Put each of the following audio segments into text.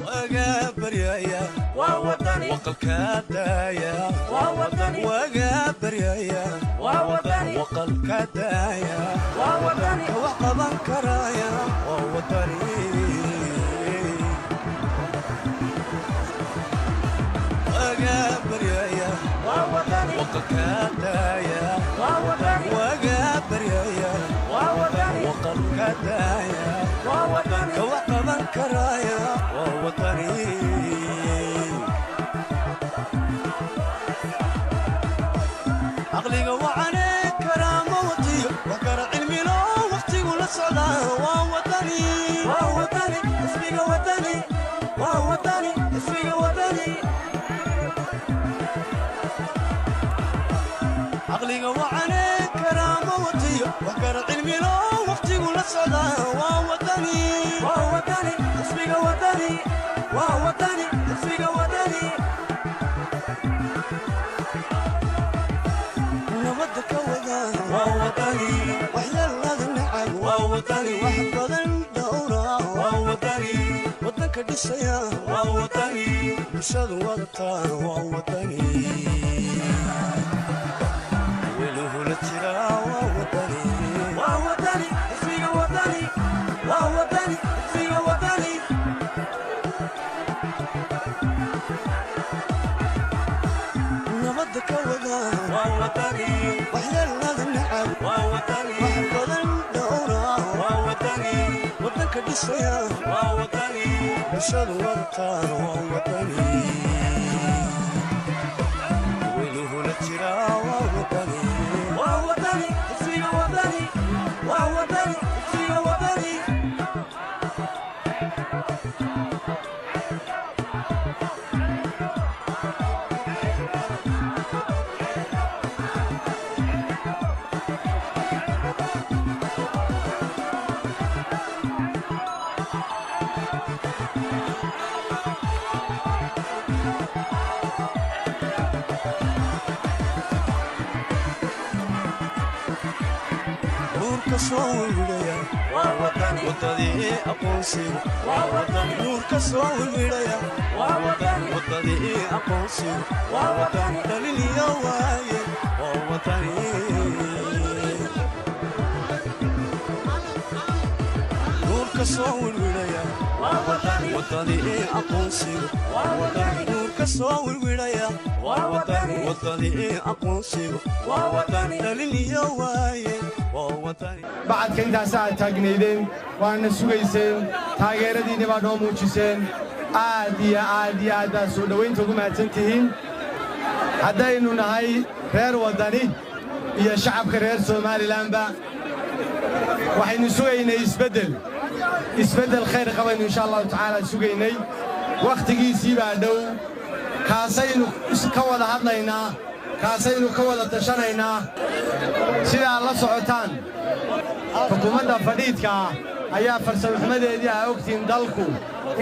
وقابر يا ووطني وقل كدايا ووطني وقابر يا ووطني وقل كدايا ووطني وقضى كرايا ووطني وقابر يا ووطني وقل كدايا ووطني وقابر يا ووطني وقل كدايا ووطني وقضى كرايا ووطني عقلي وعليك كرامة وطيب وكر علمي له وقتي ولا صلاة ووطني ووطني اسمي وطني ووطني اسمي وطني عقلي وعليك كرامة وطيب وكر علمي له وقتي ولا صلاة ووطني ووطني اسمي وطني ووطني اسمي وطني نودك ووطني وحيا النعم ووطني وحب الدورة ووطني وطنك دسيا ووطني بشاد وطن ووطني وله لترا ووطني ووطني اسمي وطني ووطني اسمي وطني نودك ووطني وحيا النعم ووطني وحب الدورة ووطني وطنك دسيا ووطني بشاد وطن ووطني وله لترا ووطني ووطني اسمي وطني ووطني اسمي وطني كسووليا ووطني وطني أقوسي ووطني نور كسووليا ووطني وطني أقوسي ووطني دليلي واي ووطني نور كسووليا ووطني وطني أقوسي ووطني نور كسووليا ووطني وطني أقوسي ووطني دليلي واي بعد كنت أساعد تاجنيدين وأنا سويسين تاجردي نبى نوموشين عادي سودوين تقوم هتنتهين هذا إنه نهاي غير وطني يا شعب غير سومالي لامبا وحين سوينا يسبدل خير قبل إن شاء الله تعالى سوينا وقت جيسي بعده كاسين كولا هذلينا كاسين كولا تشانينا سيدا الله سعوتان حكومة فريدك أيها فرسو محمد يدي أوكتين دالكو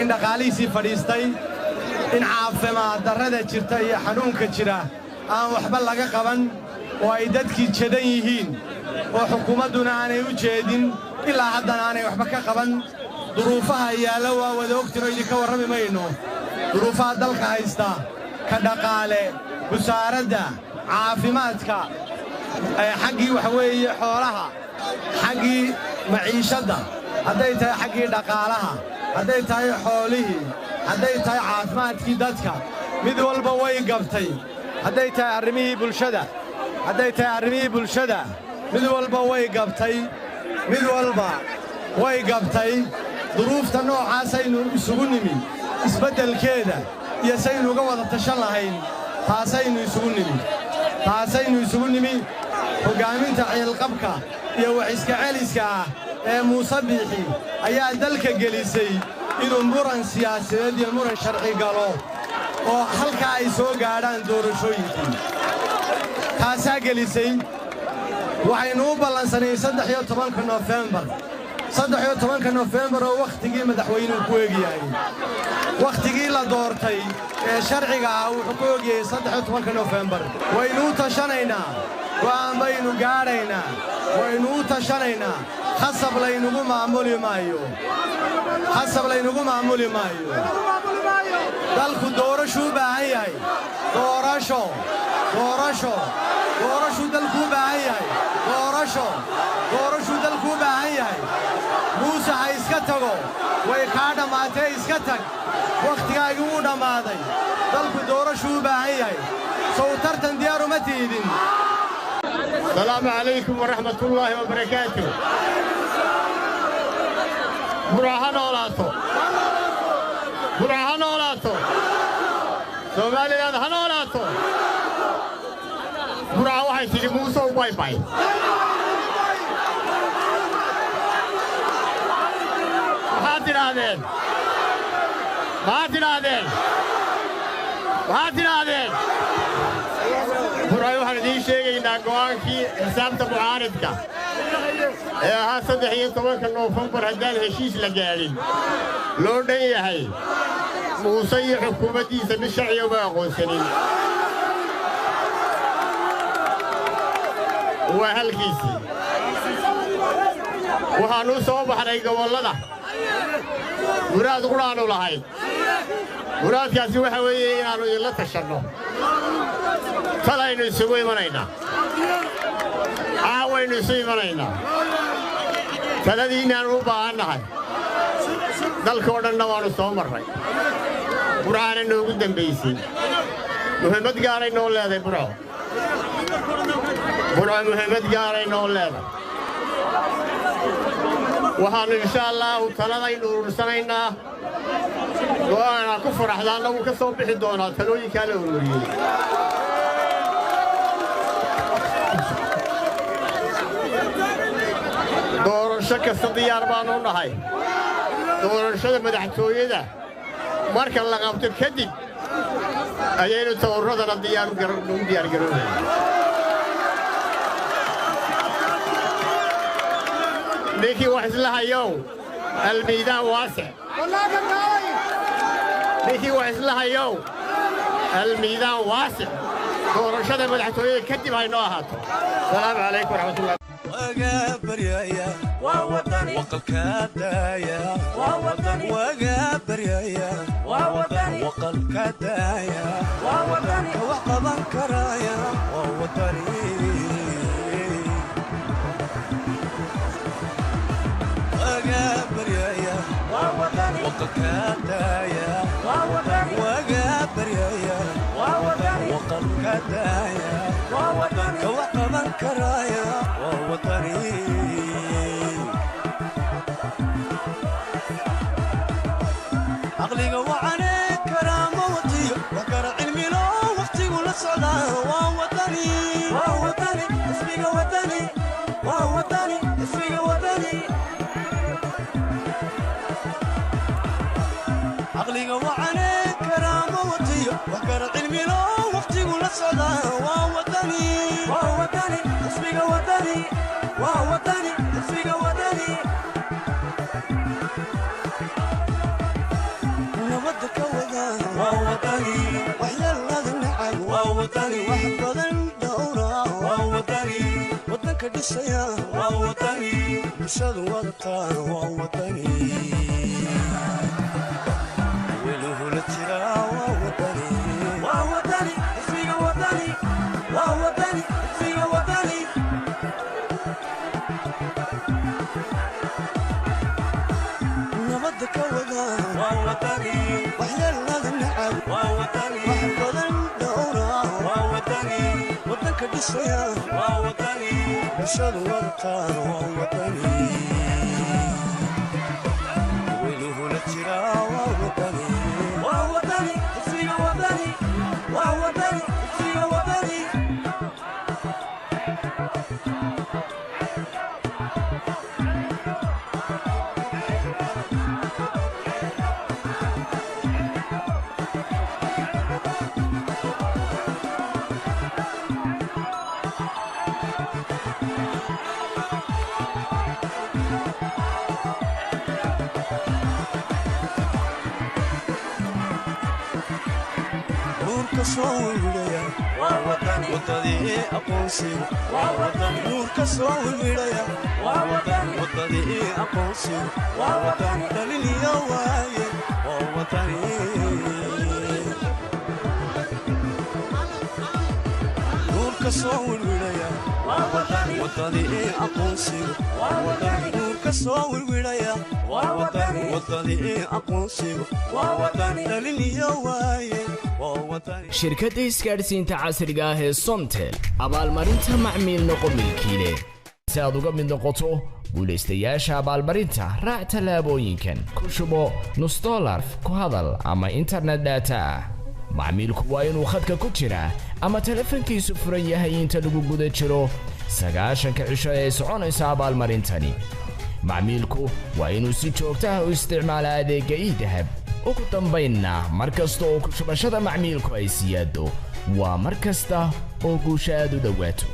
إن دقاليسي فريستي إن عافما درده جرتي حنونك جرا أن وحبال لغا قبان وإيدادك جدنيهين وحكومتنا أنا يوجدين إلا حدنا أنا وحبك قبان ظروفها يالوا ودوكتين ويدي كورمي مينو ظروفها دالك هايستا كدقالي بساردة عافماتك حقي وحوي حولها حقي معيشة هديت حقي دقالها هديت حوله هديت عافماتك دتك مد والبا way qabtay هديت arrimihii bulshada هديت arrimihii bulshada mid walba way qabtay duruufta noocaas aynu isugu nimi isbedelkeeda iyo saynu uga wada tashan lahayn taasaynu isugu nimi hogaaminta ciilqabka iyo wax iska celiska ee Muuse Biixi ayaa dalka gelisay inuu muran siyaasadeed iyo muran sharci galo oo halka ay soo gaadhaan doorashooyinkii taasaa gelisay waxaynu u ballansanay 13 November 13 November oo waqtigii madaxweynuhu ku eegayay waqtigii la doortay ee sharciga ah wuxuu ku eegayay 13 November waynu tashanaynaa waan baynu gaaraynaa waynu tashanaynaa khasab laynugu maamuli maayo dalku doorashuu u baahan yahay doorasho doorashuu dalku u baahan yahay doorashuu dalku u baahan yahay muuse ha iska tago way kaa dhammaatee iska tag wakhtigaagii wuu dhammaaday dalku doorashuu u baahan yahay sow tartan diyaar uma tiidin السلام عليكم ورحمة الله وبركاته براهان أولاتو سومالي لان هان أولاتو براه وحي تيجي موسى وباي باي هاتنا براي waxaan idin sheegaynaa go'aankii xisaabta mucaaridka ee ahaa 13 Noofambar haddaan heshiis la gaarin loo dhan yahay muuse iyo xukuumaddiisa mid sharci uma aqoonsanin waa halkiisii waxaanu soo baxnay gobollada muraad quraanu lahayn muraadkaasi waxa weeye inaannu idinla tashanno talaynu isugu imanaynaa caawaynu isu imanaynaa taladiinnaannu u baahannahay dalkoo dhanna waannu soo marray burcaana noogu dambaysay muhiimad gaaray noo leedahay burco muhiimad gaaray noo leedahay waxaannu insha allaahu taladaynu urursanaynaa go'aanaa ku faraxdaanna wuu ka soo bixi doonaa talooyinkaa la ururiyey doorasho kasta diyaar baanu nahay doorashada madaxtooyada marka la qabto kadib ayaynu tawarradana diyaar garoonay ninkii wax isla hayow almiidaan waasic ninkii wax isla hayow almiidaan waasic doorashada madaxtooyada kadib haynoo ahaato asalaamu calaykum waraxmatullah وقابر يا وطني وقلك دايا وطني وقابر يا وطني وقلك دايا وطني وقضى كرايا وطني وقابر يا وطني وقلك دايا وطني وقابر يا وطني وقلك دايا وطني وقضى كرايا وطني عقلي وعلي كرامة وطيب وكر علمي لو وقتي ولا صعدا ووطني اسمي وطني اسمي وطني عقلي وعلي كرامة وطيب وكر علمي لو وقتي ولا صعدا ووطني اسمي وطني اسمي وطني نودك وطني وحيا الله النعم وطني وحفظ الدورة وطني وطنك الدسيا وطني بشاد وطن وطني وله للترا وطني اسمي وطني اسمي وطني نودك وطني وحيا الله النعم وطني وحفظ الدورة وطني وطنك الدسيا وطني بشاد وطن وطني وله للترا وطني اسمي وطني اسمي وطني كسويليا وطني وطني أقوسي وطني نور كسويليا وطني أقوسي وطني دليل يا واي وطني كسو الولاية وطني أقوسي وطني كسو الولاية وطني أقوسي وطني دلني يواي shirkadda isgaadhsiinta casriga ah ee Somtel abaalmarinta macmiil noqo milkiile si aad uga mid noqoto guulaystayaasha abaalmarinta raac talaabooyinkan ku shubo $1 ku hadal ama internet data macmiilku waa inuu khadka ku jira ama telefoonkiisu furan yahay inta lagu guda jiro 9 cisho ee soconaysa abaalmarintani macmiilku waa inuu si joogto ah u isticmaalaa adeegga idahab ugu dambayna markasta oo ku shubashada macmiilku ay siyaado waa markasta oo guushaadu dhawaato